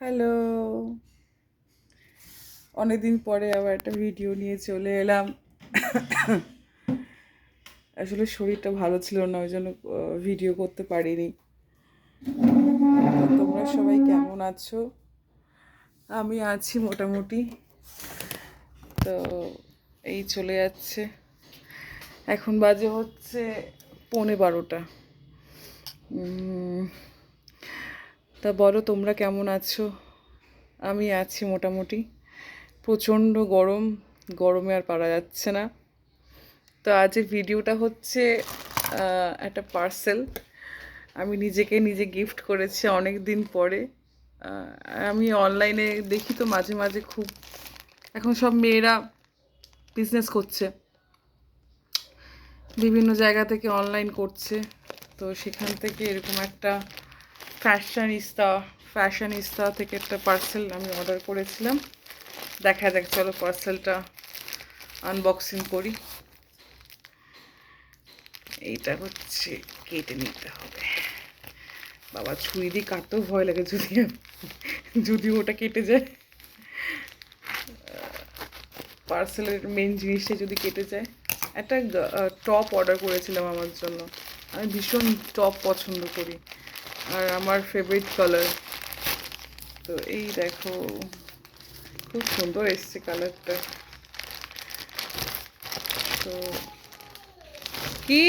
Hello, অনেকদিন পরে আবার একটা ভিডিও নিয়ে চলে এলাম। আসলে শরীরটা ভালো ছিল না, ওই জন্য ভিডিও করতে পারিনি। তো তোমরা সবাই কেমন আছো? আমি আছি মোটামুটি। তো এই চলে যাচ্ছে। এখন বাজে হচ্ছে 11:15। তা বলো তোমরা কেমন আছো? আমি আছি মোটামুটি। প্রচণ্ড গরম, গরমে আর পারা যাচ্ছে না। তো আজের ভিডিওটা হচ্ছে একটা পার্সেল। আমি নিজেকে নিজে গিফট করেছি অনেক দিন পরে। আমি অনলাইনে দেখি তো মাঝে মাঝে খুব, এখন সব মেয়েরা বিজনেস করছে, বিভিন্ন জায়গা থেকে অনলাইন করছে। তো সেখান থেকে এরকম একটা ফ্যাশনিস্তা ফ্যাশনিস্তা থেকে একটা পার্সেল আমি অর্ডার করেছিলাম। দেখা যাক, চলো পার্সেলটা আনবক্সিং করি। এইটা হচ্ছে কেটে নিতে হবে। বাবা, ছুরি দিয়ে কাটতেও ভয় লাগে, যদি ওটা কেটে যায়, পার্সেলের মেন জিনিসটা যদি কেটে যায়। একটা টপ অর্ডার করেছিলাম আমার জন্য। আমি ভীষণ টপ পছন্দ করি, আর আমার ফেভারিট কালার। তো এই দেখো, খুব সুন্দর এসছে কালারটা। তো কি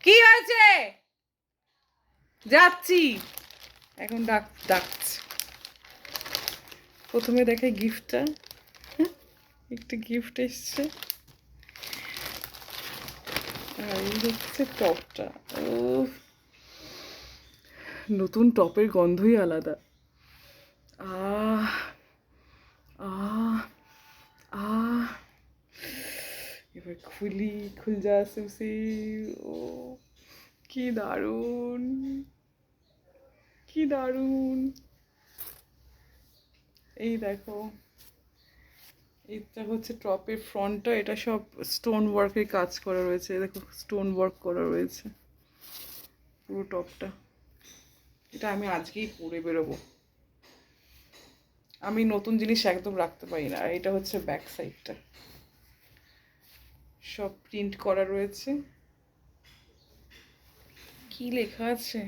কি হয়েছে? যাচ্ছি এখন, ডাকছি। প্রথমে দেখাই গিফটটা। একটা গিফট এসছে, আর এই হচ্ছে টপটা। ও, নতুন টপের গন্ধই আলাদা। আহ আহ আহ এবার খুল যা সুসি। ও, কি দারুণ, কি দারুণ। এই দেখো, এটা হচ্ছে টপের ফ্রন্টটা। এটা সব স্টোন ওয়ার্কের কাজ করা রয়েছে, দেখো স্টোন ওয়ার্ক করা রয়েছে পুরো টপটা। এটা আমি আজকেই পরে বেরোবো। আমি নতুন জিনিস একদম রাখতে পারি না। আর এটা হচ্ছে ব্যাক সাইডটা, সব প্রিন্ট করা রয়েছে। কি লেখা আছে?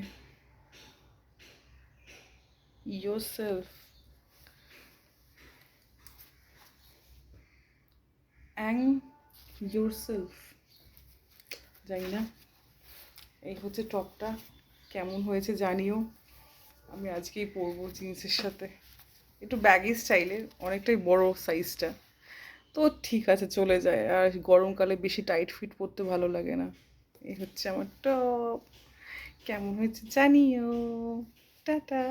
yourself and yourself, জানি না। এই হচ্ছে টপটা, কেমন হয়েছে জানিও। আমি আজকেই পরবো জিন্সের সাথে। একটু ব্যাগি স্টাইলের, অনেকটাই বড় সাইজটা। তো ঠিক আছে, চলে যায়। আর গরমকালে বেশি টাইট ফিট পরতে ভালো লাগে না। এই হচ্ছে আমার টপ, কেমন হয়েছে জানিও। টাটা।